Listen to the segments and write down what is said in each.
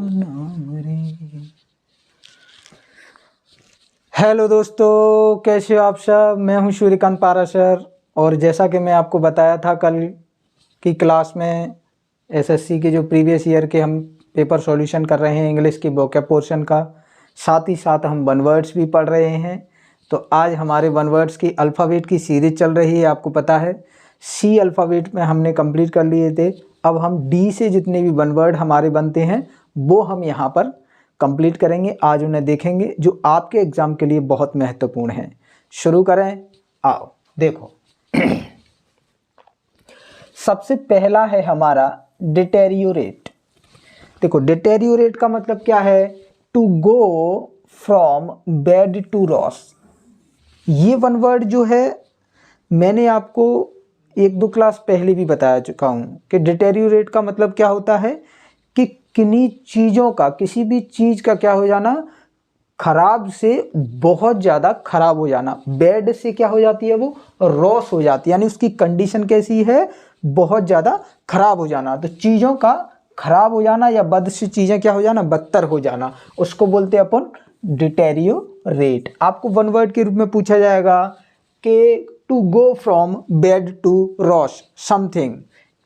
नाम रे। हेलो दोस्तों, कैसे हो आप सब। मैं हूं सूर्यकांत पाराशर और जैसा कि मैं आपको बताया था कल की क्लास में एसएससी के जो प्रीवियस ईयर के हम पेपर सॉल्यूशन कर रहे हैं इंग्लिश की वोकैब पोर्शन का, साथ ही साथ हम वन वर्ड्स भी पढ़ रहे हैं। तो आज हमारे वन वर्ड्स की अल्फ़ाबेट की सीरीज चल रही है। आपको पता है सी अल्फ़ाबेट में हमने कंप्लीट कर लिए थे। अब हम डी से जितने भी वन वर्ड हमारे बनते हैं वो हम यहाँ पर कंप्लीट करेंगे। आज उन्हें देखेंगे जो आपके एग्ज़ाम के लिए बहुत महत्वपूर्ण है। शुरू करें, आओ देखो। सबसे पहला है हमारा डिटेरियोरेट। देखो डिटेरियोरेट का मतलब क्या है, to go from bad to worse. ये वन वर्ड जो है मैंने आपको एक दो क्लास पहले भी बताया चुका हूँ कि डिटेरियोरेट का मतलब क्या होता है कि किन्हीं चीज़ों का, किसी भी चीज़ का क्या हो जाना, खराब से बहुत ज़्यादा खराब हो जाना। बैड से क्या हो जाती है, वो रॉस हो जाती है, यानी उसकी कंडीशन कैसी है, बहुत ज़्यादा खराब हो जाना। तो चीज़ों का खराब हो जाना या बद से चीज़ें क्या हो जाना, बदतर हो जाना, उसको बोलते हैं अपन डिटेरियोरेट। आपको वन वर्ड के रूप में पूछा जाएगा कि to go from bad to worse something,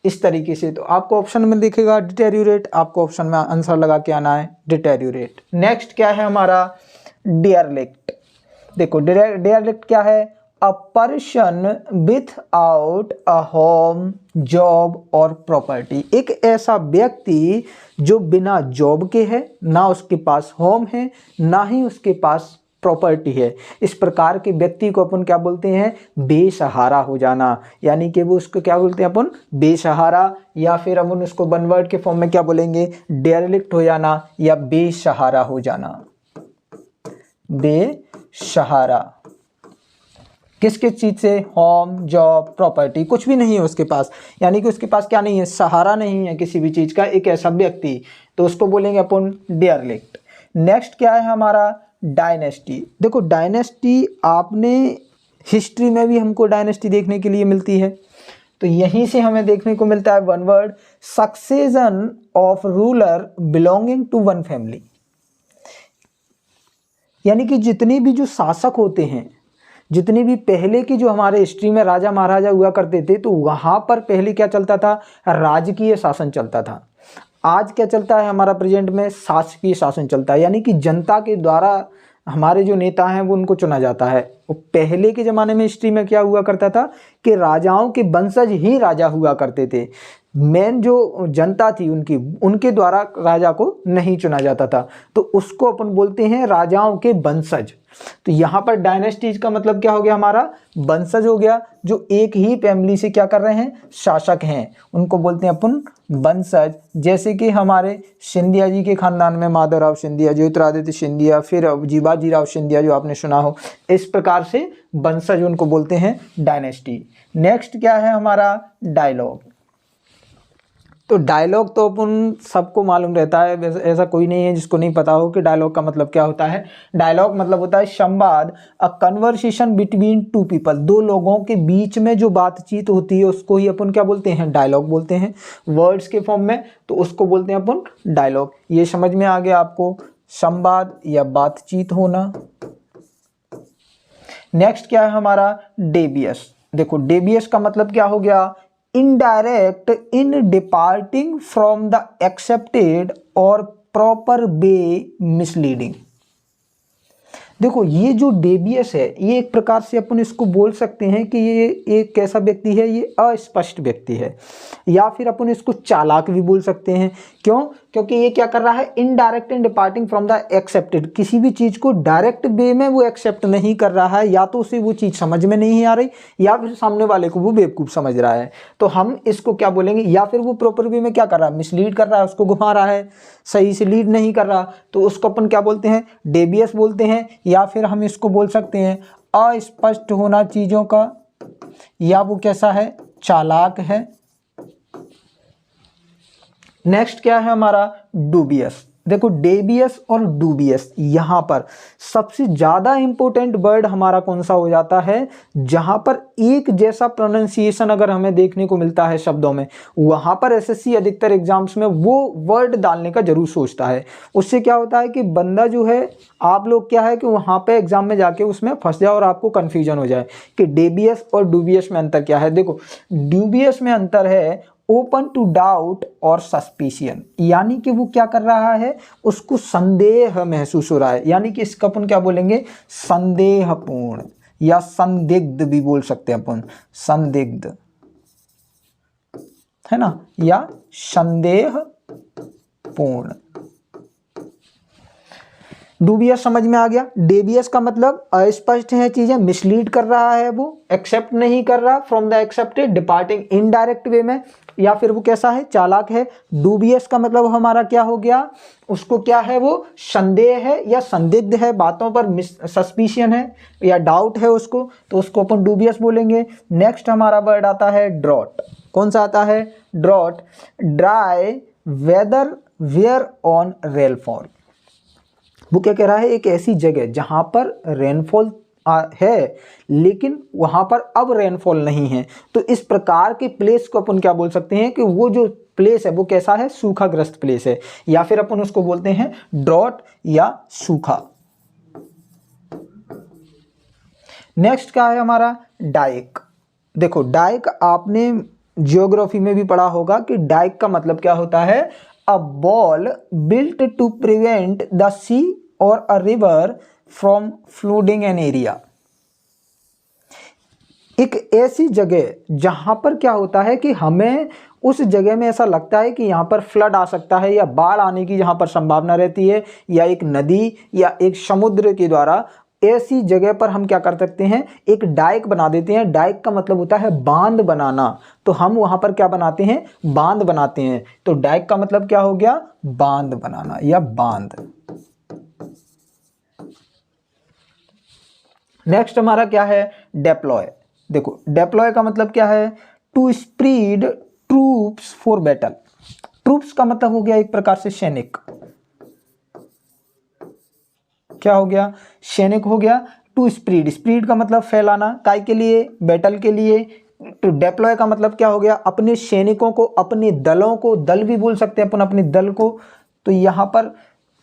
इस तरीके से। तो आपको ऑप्शन में दिखेगा डिटेरियोरेट, आपको ऑप्शन में आंसर लगा के आना है डिटेरियोरेट। नेक्स्ट क्या है हमारा, डियरलिक्ट। देखो डियरलिक्ट क्या है, a person with out a home, job और प्रॉपर्टी। एक ऐसा व्यक्ति जो बिना जॉब के है, ना उसके पास होम है, ना ही उसके पास प्रॉपर्टी है। इस प्रकार के व्यक्ति को अपन क्या बोलते हैं, बेसहारा हो जाना। यानी कि वो उसको क्या बोलते हैं अपन, बेसहारा, या फिर अपन उसको वन वर्ड के फॉर्म में क्या बोलेंगे, डेरेलिक्ट हो जाना या बेसहारा हो जाना। बेसहारा किस किस चीज से, होम, जॉब, प्रॉपर्टी, कुछ भी नहीं है उसके पास, यानी कि उसके पास क्या नहीं है, सहारा नहीं है किसी भी चीज का, एक ऐसा व्यक्ति, तो उसको बोलेंगे अपन डेयरलिक्ट। नेक्स्ट क्या है हमारा, डायनेस्टी। देखो डायनेस्टी आपने हिस्ट्री में भी हमको डायनेस्टी देखने के लिए मिलती है, तो यहीं से हमें देखने को मिलता है one word, succession of ruler belonging to one family. यानी कि जितने भी जो शासक होते हैं, जितने भी पहले की जो हमारे हिस्ट्री में राजा महाराजा हुआ करते थे, तो वहाँ पर पहले क्या चलता था, राजकीय शासन चलता था। आज क्या चलता है हमारा प्रेजेंट में, शासकीय शासन चलता है। यानी कि जनता के द्वारा हमारे जो नेता हैं वो उनको चुना जाता है। वो पहले के ज़माने में हिस्ट्री में क्या हुआ करता था कि राजाओं के वंशज ही राजा हुआ करते थे। मेन जो जनता थी उनके द्वारा राजा को नहीं चुना जाता था, तो उसको अपन बोलते हैं राजाओं के वंशज। तो यहाँ पर डायनेस्टीज का मतलब क्या हो गया, हमारा वंशज हो गया, जो एक ही फैमिली से क्या कर रहे हैं, शासक हैं, उनको बोलते हैं अपन वंशज। जैसे कि हमारे सिंधिया जी के खानदान में माधवराव सिंधिया, ज्योतिरादित्य सिंधिया, फिर जीवाजीराव सिंधिया जो आपने सुना हो, इस प्रकार से वंशज उनको बोलते हैं डायनेस्टी। नेक्स्ट क्या है हमारा, डायलॉग। तो डायलॉग तो अपन सबको मालूम रहता है, ऐसा कोई नहीं है जिसको नहीं पता हो कि डायलॉग का मतलब क्या होता है। डायलॉग मतलब होता है संवाद, a conversation between two people. दो लोगों के बीच में जो बातचीत होती है उसको ही अपन क्या बोलते हैं, डायलॉग बोलते हैं, वर्ड्स के फॉर्म में, तो उसको बोलते हैं अपन डायलॉग। ये समझ में आ गया आपको, संवाद या बातचीत होना। नेक्स्ट क्या है हमारा, डेवियस। देखो डेवियस का मतलब क्या हो गया, indirect in departing from the accepted और प्रॉपर वे, मिसलीडिंग। देखो ये जो डेवियस है, ये एक प्रकार से अपन इसको बोल सकते हैं कि ये एक कैसा व्यक्ति है, ये अस्पष्ट व्यक्ति है, या फिर अपन इसको चालाक भी बोल सकते हैं। क्यों, क्योंकि ये क्या कर रहा है, indirect in departing from the accepted, किसी भी चीज़ को डायरेक्ट वे में वो एक्सेप्ट नहीं कर रहा है, या तो उसे वो चीज़ समझ में नहीं आ रही, या फिर सामने वाले को वो बेवकूफ़ समझ रहा है, तो हम इसको क्या बोलेंगे, या फिर वो प्रॉपर वे में क्या कर रहा है, मिसलीड कर रहा है, उसको घुमा रहा है, सही से लीड नहीं कर रहा, तो उसको अपन क्या बोलते हैं, डेवियस बोलते हैं। या फिर हम इसको बोल सकते हैं अस्पष्ट होना चीज़ों का, या वो कैसा है, चालाक है। नेक्स्ट क्या है हमारा, डूबियस। देखो डेबियस और डूबियस, यहाँ पर सबसे ज़्यादा इंपॉर्टेंट वर्ड हमारा कौन सा हो जाता है, जहाँ पर एक जैसा प्रोनाउंसिएशन अगर हमें देखने को मिलता है शब्दों में, वहाँ पर एसएससी अधिकतर एग्जाम्स में वो वर्ड डालने का जरूर सोचता है। उससे क्या होता है कि बंदा जो है, आप लोग क्या है कि वहाँ पे एग्जाम में जाके उसमें फंस जाए और आपको कन्फ्यूजन हो जाए कि डेबियस और डूबियस में अंतर क्या है। देखो डूबियस में अंतर है ओपन टू डाउट और सस्पिशियन, यानी कि वो क्या कर रहा है, उसको संदेह महसूस हो रहा है, यानी कि इसका अपन क्या बोलेंगे, संदेहपूर्ण या संदिग्ध भी बोल सकते हैं अपन, संदिग्ध है ना, या संदेहपूर्ण। डूबियस समझ में आ गया। डेबियस का मतलब अस्पष्ट है चीजें, मिसलीड कर रहा है, वो एक्सेप्ट नहीं कर रहा, from the accepted departing indirect way में, या फिर वो कैसा है, चालाक है। डूबियस का मतलब हमारा क्या हो गया, उसको क्या है, वो संदेह है या संदिग्ध है, बातों पर सस्पिशियन है या डाउट है उसको, तो उसको अपन डूबियस बोलेंगे। नेक्स्ट हमारा वर्ड आता है ड्रॉट। कौन सा आता है, drought, dry weather where on rainfall. वो क्या कह रहा है, एक ऐसी जगह जहां पर रेनफॉल है लेकिन वहां पर अब रेनफॉल नहीं है, तो इस प्रकार के प्लेस को अपन क्या बोल सकते हैं कि वो जो प्लेस है वो कैसा है, सूखाग्रस्त प्लेस है, या फिर अपन उसको बोलते हैं ड्रॉट या सूखा। नेक्स्ट क्या है हमारा, डाइक। देखो डाइक आपने जियोग्राफी में भी पढ़ा होगा कि डाइक का मतलब क्या होता है, a wall built to prevent the sea और a river from flooding an area. एक ऐसी जगह जहां पर क्या होता है कि हमें उस जगह में ऐसा लगता है कि यहाँ पर फ्लड आ सकता है या बाढ़ आने की जहाँ पर संभावना रहती है, या एक नदी या एक समुद्र के द्वारा, ऐसी जगह पर हम क्या कर सकते हैं, एक डाइक बना देते हैं। डाइक का मतलब होता है बांध बनाना, तो हम वहां पर क्या बनाते हैं, बांध बनाते हैं। तो डाइक का मतलब क्या हो गया, बांध बनाना या बांध। नेक्स्ट हमारा क्या है, डेप्लॉय। देखो डेप्लॉय का मतलब क्या है, to spread troops for battle. Troops का मतलब हो गया एक प्रकार से सैनिक, क्या हो गया, सैनिक हो गया। टू स्प्रीड, स्प्रीड का मतलब फैलाना, काय के लिए, बैटल के लिए। तो डेप्लॉय का मतलब क्या हो गया, अपने सैनिकों को, अपने दलों को, दल भी बोल सकते हैं अपन अपने दल को, तो यहां पर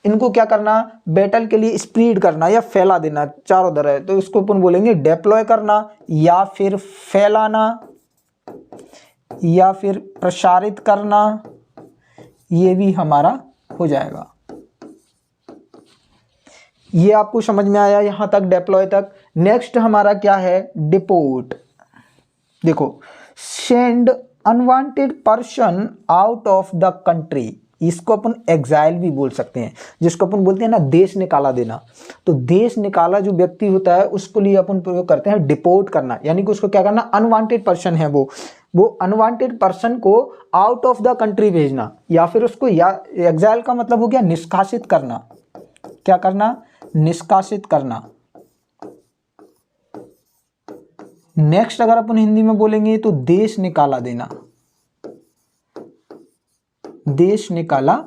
इनको क्या करना, बैटल के लिए स्प्रीड करना या फैला देना चारों तरह, तो इसको अपन बोलेंगे डेप्लॉय करना, या फिर फैलाना, या फिर प्रसारित करना, ये भी हमारा हो जाएगा। ये आपको समझ में आया यहां तक, डेप्लॉय तक। नेक्स्ट हमारा क्या है, डिपोर्ट। देखो send unwanted person out of the country, इसको अपन एग्जाइल भी बोल सकते हैं, जिसको अपन बोलते हैं ना देश निकाला देना। तो देश निकाला जो व्यक्ति होता है उसको लिए अपन प्रयोग करते हैं डिपोर्ट करना, यानी कि उसको क्या करना, अनवांटेड पर्सन है वो अनवांटेड पर्सन को आउट ऑफ द कंट्री भेजना, या फिर उसको, या एग्जाइल का मतलब हो गया निष्कासित करना। क्या करना, निष्कासित करना। नेक्स्ट अगर अपन हिंदी में बोलेंगे तो देश निकाला देना, देश निकाला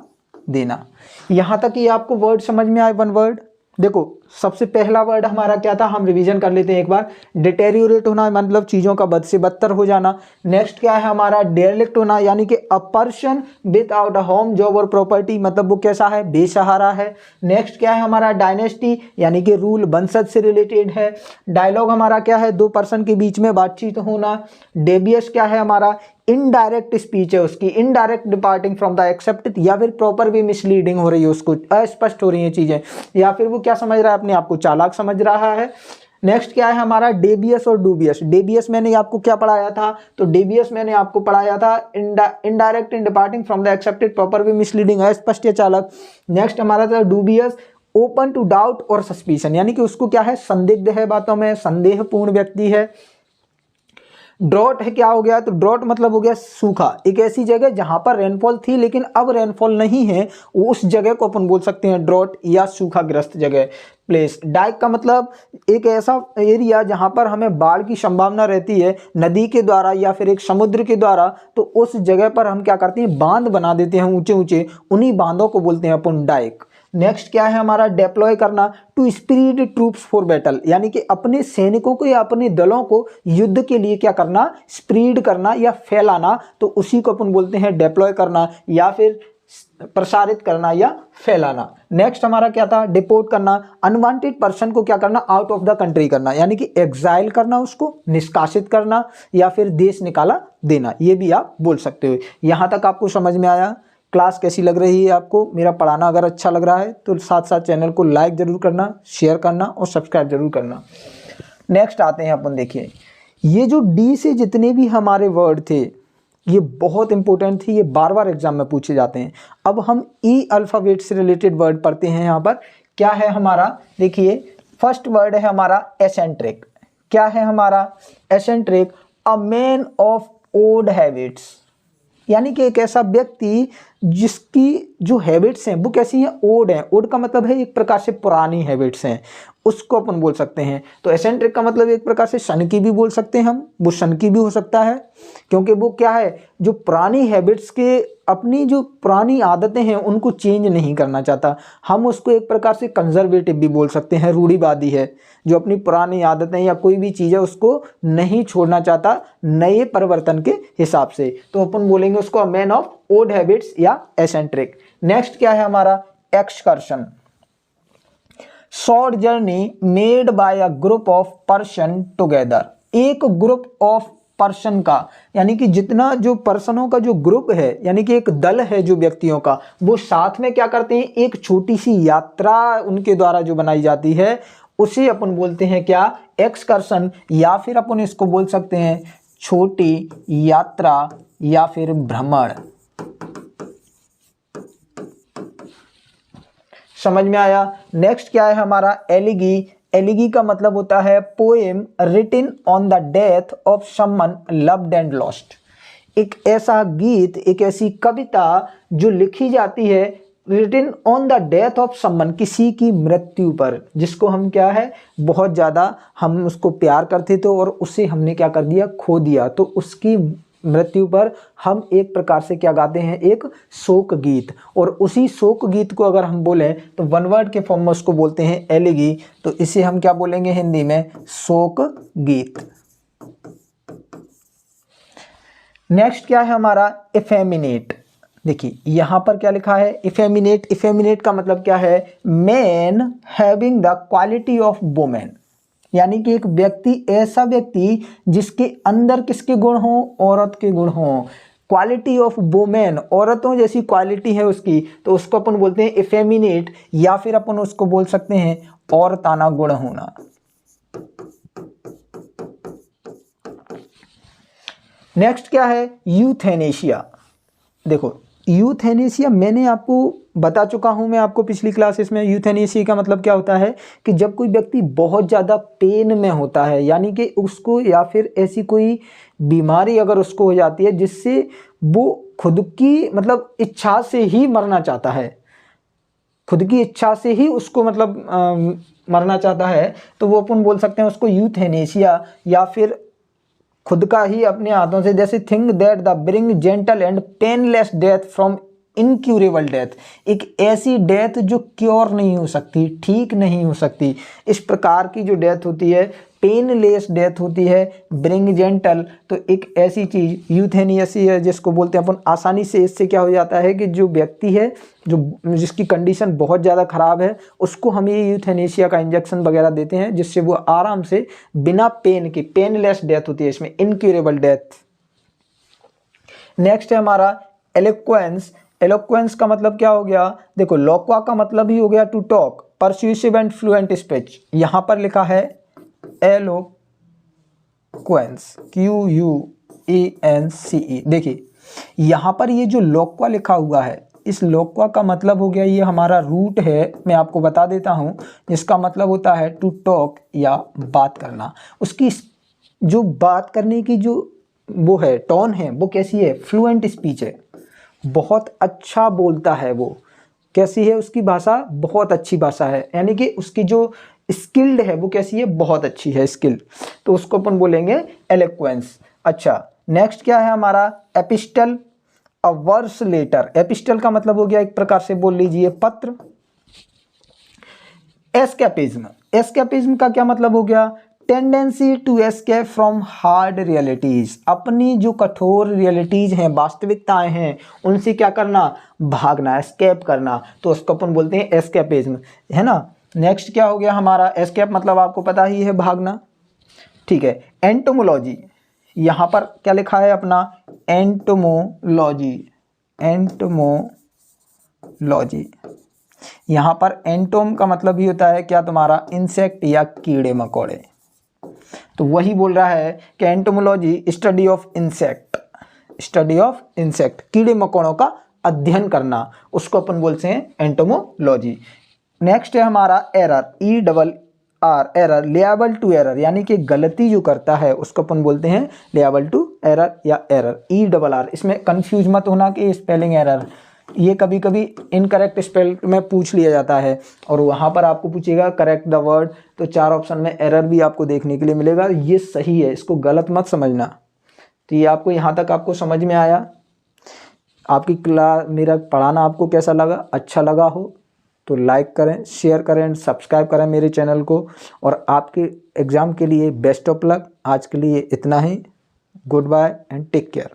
देना। यहां तक कि आपको वर्ड समझ में आए, वन वर्ड। देखो सबसे पहला वर्ड हमारा क्या था, हम रिवीजन कर लेते हैं एक बार। डिटेरियोरेट होना मतलब चीजों का बद से बदतर हो जाना। नेक्स्ट क्या है हमारा, डेरेलिक्ट होना, यानी कि a person without a home job और प्रॉपर्टी, मतलब वो कैसा है, बेसहारा है। नेक्स्ट क्या है हमारा, डायनेस्टी, यानी कि रूल, वंशज से रिलेटेड है। डायलॉग हमारा क्या है, दो पर्सन के बीच में बातचीत होना। डेबियस क्या है हमारा, इनडायरेक्ट स्पीच है उसकी, indirect departing from the accepted, या फिर प्रॉपर भी मिसलीडिंग हो रही है, उसको अस्पष्ट हो रही है चीजें, या फिर वो क्या समझ रहा है, अपने आप को चालाक समझ रहा है। नेक्स्ट क्या है हमारा, डेबियस और डूबियस। डेबियस मैंने आपको क्या पढ़ाया था, तो डेबियस मैंने आपको पढ़ाया था indirect in departing from the accepted, proper भी मिसलीडिंग, अस्पष्ट या चालक। नेक्स्ट हमारा था डूबियस, ओपन टू डाउट और सस्पिशन, यानी कि उसको क्या है, संदिग्ध है बातों में, संदेहपूर्ण व्यक्ति है। ड्रॉट है क्या हो गया, तो ड्रॉट मतलब हो गया सूखा, एक ऐसी जगह जहां पर रेनफॉल थी लेकिन अब रेनफॉल नहीं है, उस जगह को अपन बोल सकते हैं ड्रॉट या सूखाग्रस्त जगह प्लेस। डाइक का मतलब एक ऐसा एरिया जहां पर हमें बाढ़ की संभावना रहती है नदी के द्वारा या फिर एक समुद्र के द्वारा, तो उस जगह पर हम क्या करते हैं, बांध बना देते हैं ऊंचे ऊंचे, उन्हीं बांधों को बोलते हैं अपन डाइक। नेक्स्ट क्या है हमारा, डेप्लॉय करना, to speed troops for battle, यानी कि अपने सैनिकों को या अपने दलों को युद्ध के लिए क्या करना, स्प्रीड करना या फैलाना, तो उसी को अपन बोलते हैं डेप्लॉय करना या फिर प्रसारित करना या फैलाना। नेक्स्ट हमारा क्या था, डिपोर्ट करना, अनवांटेड पर्सन को क्या करना, आउट ऑफ द कंट्री करना, यानी कि एग्जाइल करना, उसको निष्कासित करना या फिर देश निकाला देना, ये भी आप बोल सकते हो। यहाँ तक आपको समझ में आया? क्लास कैसी लग रही है आपको? मेरा पढ़ाना अगर अच्छा लग रहा है तो साथ साथ चैनल को लाइक जरूर करना, शेयर करना और सब्सक्राइब जरूर करना। नेक्स्ट आते हैं अपन, देखिए ये जो डी से जितने भी हमारे वर्ड थे ये बहुत इंपॉर्टेंट थी, ये बार बार एग्जाम में पूछे जाते हैं। अब हम ई अल्फ़ाबेट से रिलेटेड वर्ड पढ़ते हैं। यहाँ पर क्या है हमारा, देखिए फर्स्ट वर्ड है हमारा एसेंट्रिक। क्या है हमारा eccentric, a man of odd habits, यानी कि एक ऐसा व्यक्ति जिसकी जो हैबिट्स हैं वो कैसी हैं, ओड हैं। ओड का मतलब है एक प्रकार से पुरानी हैबिट्स हैं, उसको अपन बोल सकते हैं। तो एसेंट्रिक का मतलब एक प्रकार से सनकी भी बोल सकते हैं हम, वो सनकी भी हो सकता है क्योंकि वो क्या है, जो पुरानी हैबिट्स के, अपनी जो पुरानी आदतें हैं उनको चेंज नहीं करना चाहता। हम उसको एक प्रकार से कंजर्वेटिव भी बोल सकते हैं, रूढ़िवादी है, जो अपनी पुरानी आदतें या कोई भी चीज़ है उसको नहीं छोड़ना चाहता नए परिवर्तन के हिसाब से, तो अपन बोलेंगे उसको मैन ऑफ ओड हैबिट्स या एसेंट्रिक। नेक्स्ट क्या है हमारा, excursion, short journey made by a group of person together, एक ग्रुप ऑफ पर्सन का, यानी कि जितना जो पर्सनों का जो ग्रुप है, यानी कि एक दल है जो व्यक्तियों का, वो साथ में क्या करते हैं, एक छोटी सी यात्रा उनके द्वारा जो बनाई जाती है उसे अपन बोलते हैं क्या, एक्सकर्शन, या फिर अपन इसको बोल सकते हैं छोटी यात्रा या फिर भ्रमण। समझ में आया? नेक्स्ट क्या है हमारा, एलिगी। एलिगी का मतलब होता है poem written on the death of someone loved and lost, एक ऐसा गीत, एक ऐसी कविता जो लिखी जाती है written on the death of someone, किसी की मृत्यु पर, जिसको हम क्या है, बहुत ज़्यादा हम उसको प्यार करते थे और उसे हमने क्या कर दिया, खो दिया, तो उसकी मृत्यु पर हम एक प्रकार से क्या गाते हैं, एक शोक गीत। और उसी शोक गीत को अगर हम बोलें तो वन वर्ड के फॉर्म में उसको बोलते हैं एलिगी, तो इसे हम क्या बोलेंगे हिंदी में, शोक गीत। नेक्स्ट क्या है हमारा, इफेमिनेट। देखिए यहाँ पर क्या लिखा है, इफेमिनेट। इफेमिनेट का मतलब क्या है, man having the quality of women, यानी कि एक व्यक्ति, ऐसा व्यक्ति जिसके अंदर किसके गुण हों, औरत के गुण हों। क्वालिटी ऑफ वुमेन, औरतों जैसी क्वालिटी है उसकी, तो उसको अपन बोलते हैं इफेमिनेट, या फिर अपन उसको बोल सकते हैं औरताना गुण होना। नेक्स्ट क्या है, यूथेनेशिया। देखो यूथेनेशिया मैंने आपको बता चुका हूं, मैं आपको पिछली क्लासेस में। यूथेनेशिया का मतलब क्या होता है कि जब कोई व्यक्ति बहुत ज़्यादा पेन में होता है, यानी कि उसको, या फिर ऐसी कोई बीमारी अगर उसको हो जाती है जिससे वो खुद की मतलब इच्छा से ही मरना चाहता है, खुद की इच्छा से ही उसको मतलब मरना चाहता है, तो वो अपन बोल सकते हैं उसको यूथेनेशिया, या फिर खुद का ही अपने हाथों से, जैसे think that the bring gentle and painless death from incurable death, एक ऐसी डेथ जो क्योर नहीं हो सकती, ठीक नहीं हो सकती, इस प्रकार की जो डेथ होती है, पेनलेस डेथ होती है, ब्रिंग जेंटल, तो एक ऐसी चीज़ यूथेनेशिया जिसको बोलते हैं अपन। आसानी से इससे क्या हो जाता है कि जो व्यक्ति है, जो जिसकी कंडीशन बहुत ज़्यादा ख़राब है, उसको हम ये यूथेनेशिया का इंजेक्शन वगैरह देते हैं जिससे वो आराम से बिना पेन के, पेनलेस डेथ होती है इसमें, इनक्यूरेबल डेथ। नेक्स्ट है हमारा एलोक्वेंस। एलोक्वेंस का मतलब क्या हो गया, देखो लोक्वा का मतलब ही हो गया to talk, persuasive and fluent speech. यहाँ पर लिखा है एलोक्वेंस, QUENCE। देखिए यहाँ पर ये जो लोक्वा लिखा हुआ है, इस लोक्वा का मतलब हो गया, ये हमारा रूट है, मैं आपको बता देता हूँ, जिसका मतलब होता है टू टॉक या बात करना। उसकी जो बात करने की जो वो है टोन है वो कैसी है, फ्लुएंट स्पीच है, बहुत अच्छा बोलता है वो। कैसी है उसकी भाषा, बहुत अच्छी भाषा है, यानी कि उसकी जो स्किल्ड है वो कैसी है, बहुत अच्छी है स्किल्ड, तो उसको अपन बोलेंगे एलोक्वेंस। अच्छा नेक्स्ट क्या है हमारा, एपिस्टल, अ वर्स लेटर। एपिस्टल का मतलब हो गया एक प्रकार से बोल लीजिए पत्र। एस्केपिज्म, एस्केपिज्म का क्या मतलब हो गया, tendency to escape from hard realities, अपनी जो कठोर रियलिटीज हैं, वास्तविकताएं हैं, उनसे क्या करना, भागना, एस्केप करना, तो उसको अपन बोलते हैं एस्केपिज्म, है ना। नेक्स्ट क्या हो गया हमारा, एस्केप मतलब आपको पता ही है भागना, ठीक है। एंटोमोलॉजी, यहाँ पर क्या लिखा है अपना, एंटोमोलॉजी, एंटोमोलॉजी, यहाँ पर एंटोम का मतलब ही होता है क्या तुम्हारा, इंसेक्ट या कीड़े मकोड़े, तो वही बोल रहा है कि entomology study of insect, study of insect, कीड़े मकोड़ों का अध्ययन करना, उसको अपन बोलते हैं एंटोमोलॉजी। नेक्स्ट है हमारा error, ERR, error, liable to error, यानी कि गलती जो करता है उसको अपन बोलते हैं लिएबल टू एरर या एरर, ERR। इसमें कंफ्यूज मत होना कि स्पेलिंग एरर, ये कभी कभी इनकरेक्ट स्पेल में पूछ लिया जाता है और वहाँ पर आपको पूछेगा करेक्ट द वर्ड, तो 4 ऑप्शन में एरर भी आपको देखने के लिए मिलेगा, ये सही है, इसको गलत मत समझना। तो ये आपको यहाँ तक आपको समझ में आया। आपकी क्लास, मेरा पढ़ाना आपको कैसा लगा, अच्छा लगा हो तो लाइक करें, शेयर करें एंड सब्सक्राइब करें मेरे चैनल को, और आपके एग्ज़ाम के लिए बेस्ट ऑफ लक। आज के लिए इतना ही, good bye and take care.